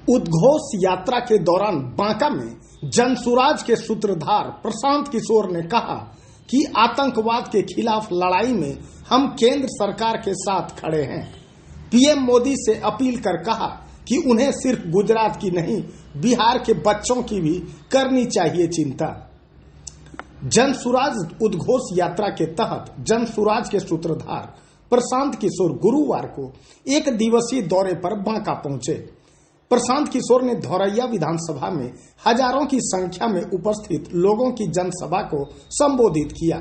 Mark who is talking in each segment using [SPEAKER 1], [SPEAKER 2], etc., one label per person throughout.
[SPEAKER 1] उद्घोष यात्रा के दौरान बांका में जनसुराज के सूत्रधार प्रशांत किशोर ने कहा कि आतंकवाद के खिलाफ लड़ाई में हम केंद्र सरकार के साथ खड़े हैं। पीएम मोदी से अपील कर कहा कि उन्हें सिर्फ गुजरात की नहीं, बिहार के बच्चों की भी करनी चाहिए चिंता। जनसुराज उद्घोष यात्रा के तहत जनसुराज के सूत्रधार प्रशांत किशोर गुरुवार को एक दिवसीय दौरे पर बांका पहुंचे। प्रशांत किशोर ने धौरैया विधानसभा में हजारों की संख्या में उपस्थित लोगों की जनसभा को संबोधित किया।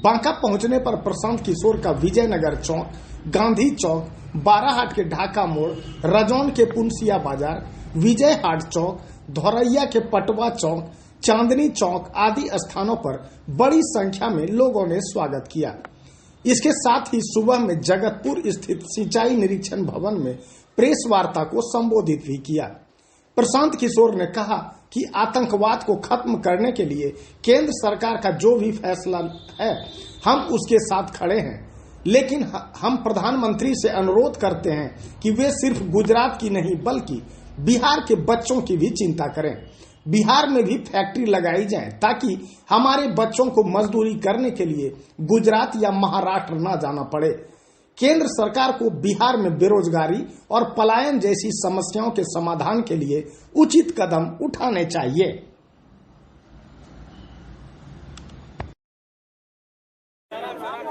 [SPEAKER 1] बांका पहुंचने पर प्रशांत किशोर का विजयनगर चौक, गांधी चौक, बाराहाट के ढाका मोड़, रजौन के पुनसिया बाजार, विजय हाट चौक, धौरैया के पटवा चौक, चांदनी चौक आदि स्थानों पर बड़ी संख्या में लोगों ने स्वागत किया। इसके साथ ही सुबह में जगतपुर स्थित सिंचाई निरीक्षण भवन में प्रेस वार्ता को संबोधित भी किया। प्रशांत किशोर ने कहा कि आतंकवाद को खत्म करने के लिए केंद्र सरकार का जो भी फैसला है, हम उसके साथ खड़े हैं, लेकिन हम प्रधानमंत्री से अनुरोध करते हैं कि वे सिर्फ गुजरात की नहीं बल्कि बिहार के बच्चों की भी चिंता करें। बिहार में भी फैक्ट्री लगाई जाए ताकि हमारे बच्चों को मजदूरी करने के लिए गुजरात या महाराष्ट्र न जाना पड़े। केंद्र सरकार को बिहार में बेरोजगारी और पलायन जैसी समस्याओं के समाधान के लिए उचित कदम उठाने चाहिए।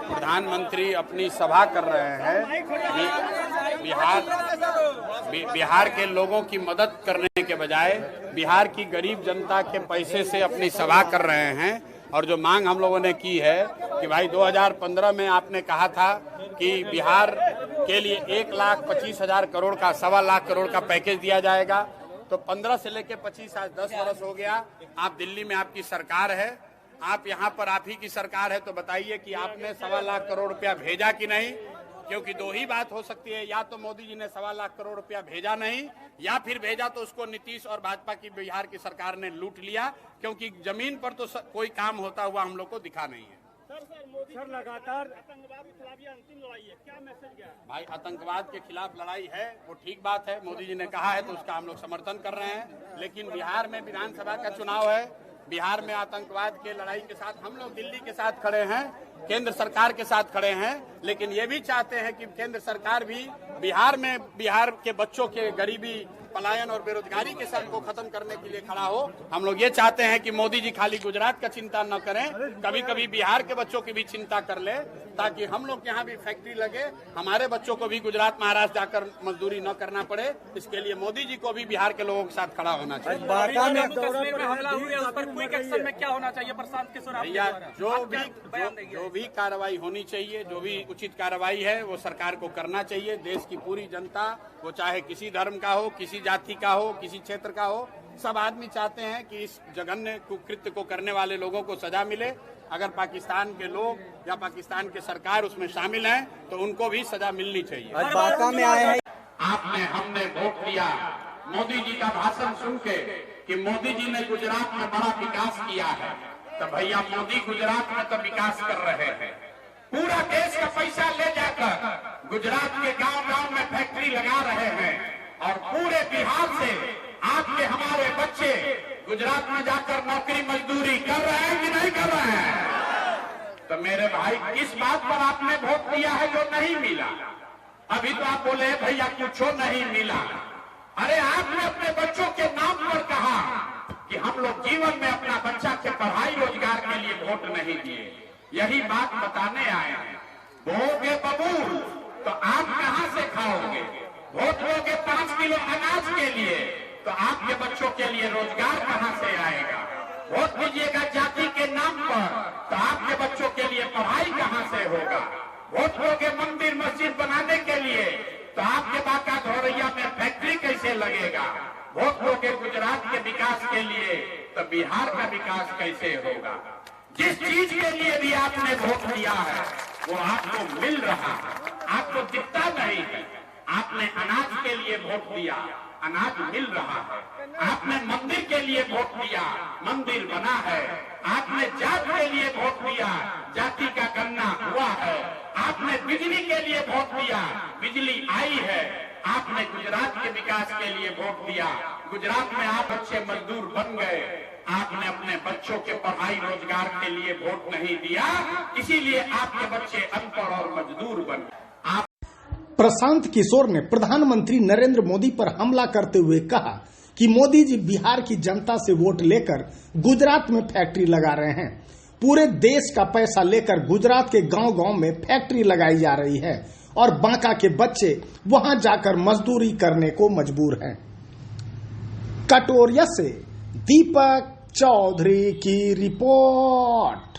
[SPEAKER 2] प्रधानमंत्री अपनी सभा कर रहे हैं। बिहार के लोगों की मदद करने के बजाय बिहार की गरीब जनता के पैसे से अपनी सभा कर रहे हैं। और जो मांग हम लोगों ने की है कि भाई 2015 में आपने कहा था कि बिहार के लिए 1,25,000 करोड़ का 1.25 लाख करोड़ का पैकेज दिया जाएगा, तो 15 से लेकर 25 आज 10 वर्ष हो गया। आप दिल्ली में आपकी सरकार है, आप यहाँ पर आप ही की सरकार है, तो बताइए कि आपने 1.25 लाख करोड़ रुपया भेजा कि नहीं? क्योंकि दो ही बात हो सकती है, या तो मोदी जी ने 1.25 लाख करोड़ रुपया भेजा नहीं, या फिर भेजा तो उसको नीतीश और भाजपा की बिहार की सरकार ने लूट लिया, क्योंकि जमीन पर तो कोई काम होता हुआ हम लोग को दिखा नहीं है।
[SPEAKER 3] सर लगातार आतंकवाद के खिलाफ ये अंतिम लड़ाई है, क्या मैसेज गया?
[SPEAKER 2] भाई आतंकवाद के खिलाफ लड़ाई है, वो ठीक बात है, मोदी जी ने कहा है तो उसका हम लोग समर्थन कर रहे हैं। लेकिन बिहार में विधानसभा का चुनाव है, बिहार में आतंकवाद के लड़ाई के साथ हम लोग दिल्ली के साथ खड़े हैं, केंद्र सरकार के साथ खड़े हैं, लेकिन ये भी चाहते हैं कि केंद्र सरकार भी बिहार के बच्चों के गरीबी, पलायन और बेरोजगारी के साथ को खत्म करने के लिए खड़ा हो। हम लोग ये चाहते हैं कि मोदी जी खाली गुजरात का चिंता न करें, कभी कभी बिहार के बच्चों की भी चिंता कर ले, ताकि हम लोग यहाँ भी फैक्ट्री लगे, हमारे बच्चों को भी गुजरात महाराष्ट्र जाकर मजदूरी न करना पड़े। इसके लिए मोदी जी को भी बिहार के लोगों के साथ खड़ा होना चाहिए।
[SPEAKER 3] क्या होना चाहिए प्रशांत किशोर?
[SPEAKER 2] भैया जो भी कार्रवाई होनी चाहिए, जो भी उचित कार्रवाई है वो सरकार को करना चाहिए। देश की पूरी जनता, वो चाहे किसी धर्म का हो, किसी जाति का हो, किसी क्षेत्र का हो, सब आदमी चाहते हैं कि इस जघन्य कुकृत्य को करने वाले लोगों को सजा मिले। अगर पाकिस्तान के लोग या पाकिस्तान की सरकार उसमें शामिल हैं तो उनको भी सजा मिलनी चाहिए।
[SPEAKER 4] बांका में आए हैं,
[SPEAKER 5] हमने वोट दिया मोदी जी का भाषण सुन के कि मोदी जी ने गुजरात में बड़ा विकास किया है, तो भैया मोदी गुजरात में तो विकास कर रहे हैं। पूरा देश का पैसा ले जाकर गुजरात के गांव-गांव में फैक्ट्री लगा रहे हैं, और पूरे बिहार से आपके हमारे बच्चे गुजरात में जाकर नौकरी मजदूरी कर रहे हैं कि नहीं कर रहे हैं? तो मेरे भाई, किस बात पर आपने वोट दिया है जो नहीं मिला? अभी तो आप बोले भैया कुछ नहीं मिला। अरे आपने अपने बच्चों के नाम पर कहा कि हम लोग जीवन में अपना बच्चा के पढ़ाई रोजगार के लिए वोट नहीं दिए। यही बात बताने आए हैं। बोगे बबूल तो आप कहां से खाओगे? वोट लोगे 5 किलो अनाज के लिए, तो आपके बच्चों के लिए रोजगार कहां से आएगा? वोट दीजिएगा जाति के नाम पर, तो आपके बच्चों के लिए पढ़ाई कहां से होगा? वोट लोगे मंदिर मस्जिद बनाने के लिए, तो आपके बांका धौरैया में फैक्ट्री कैसे लगेगा? वोट लोगे गुजरात के विकास के लिए, तो बिहार का विकास कैसे होगा? जिस चीज के लिए भी आपने वोट दिया है वो आपको मिल रहा है, आपको दिखता नहीं है। आपने अनाज के लिए वोट दिया, अनाज मिल रहा है। आपने मंदिर के लिए वोट दिया, मंदिर बना है। आपने जात के लिए वोट दिया, जाति का गणना हुआ है। आपने बिजली के लिए वोट दिया, बिजली आई है। आपने गुजरात के विकास के लिए वोट दिया, गुजरात में आप अच्छे मजदूर बन गए, आपने अपने बच्चों के पढ़ाई रोजगार के लिए वोट नहीं दिया, इसीलिए आपके बच्चे अनपढ़ और मजदूर बन गए।
[SPEAKER 1] प्रशांत किशोर ने प्रधानमंत्री नरेंद्र मोदी पर हमला करते हुए कहा कि मोदी जी बिहार की जनता से वोट लेकर गुजरात में फैक्ट्री लगा रहे हैं। पूरे देश का पैसा लेकर गुजरात के गांव-गांव में फैक्ट्री लगाई जा रही है और बांका के बच्चे वहां जाकर मजदूरी करने को मजबूर हैं। कटोरिया से दीपक चौधरी की रिपोर्ट।